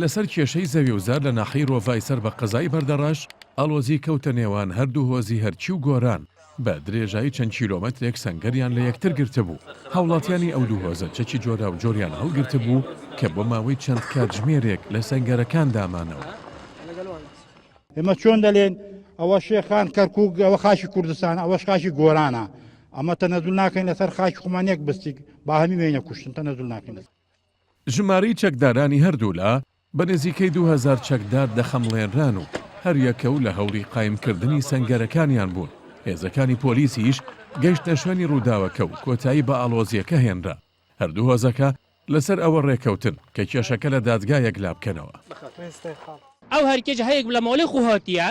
لەسەر کێشەی زەوی وزار لە ناحەی ڕۆڤای سەر بە قەزای بەردەڕەش ئاڵۆزی کەوتە نێوان هەردوو هۆزی هەرچی و گۆران بە درێژایی چەند کیلۆمەترێک سەنگەریان لە یەکتر گرتە بوو. هاوڵاتیانی ئەو دوو هۆزە چەکی جۆرا و جۆریان هەڵگرتە بوو کە بۆ ماوەی چەند کاتژمێرێک لە سەنگەرەکان دامانەوە. ئێمە چۆن دەڵێن ئەوە شێخان کەرکووک ئەوە خاشی کوردستان ئەوەش خاشی گۆرانە ئەمە تەنەزول ناکەین لەسەر خاکی خۆمانیەک بستیک با هەمی وێنە کوشتن تەنەزول ناکەین. ژمارەی چەکدارانی هەردوو لە بە نزیکەی 2000 چەکدار دەخەمڵێنران و هەر یەکە و لە هەوری قایمکردنی سەنگەرەکانیان بوون. هێزەکانی پۆلیسیش گەیشتە شوێنی ڕووداوەکە و کۆتایی بە ئاڵۆزیەکە هێنرا. هەردوو هۆزەکە لەسەر ئەوە ڕێکەوتن کە کێشەکە لە دادگایەک لابکەنەوە. ئەو هەرکێک هەیەک لە ماڵی خوهاتیە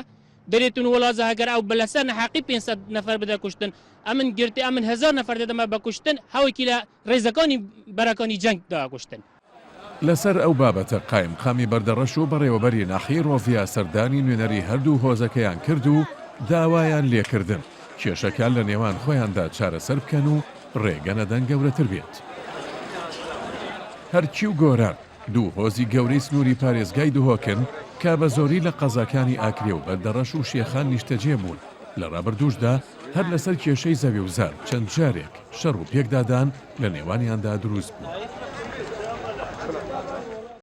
دەرێتون وڵازە هەگەر ئەو بەلەسەر نەحەقی 500 نەفەر بدە کوشتن ئەمن گرتی ئەمن 1000 نەفەر دەدەمە بە کوشتن هەوێکی لە ڕێزەکانی بەرەکانی جەنگدا کوشتن. لەسەر ئەو بابەتە قایم خامی بەردەڕەش و بەڕێوەبەری ناحەی ڕۆڤیا سەردانی نوێنەری هەردوو هۆزەکەیان کرد و داوایان لێکردن کێشەکان لە نێوان خۆیاندا چارەسەر بکەن و ڕێگەنەدەن گەورەتر بێت. هەرچی و گۆران دوو هۆزی گەورەی سنووری پارێزگای دهۆکن کە بە زۆری لە قەزاکانی ئاکرێ و بەردەڕەش و شێخان نیشتەجێ بوون. لە ڕابردووشدا هەر لەسەر کێشەی زەوی وزار چەند جارێک شەڕ و پێکدادان لە نێوانیاندا دروست بوو.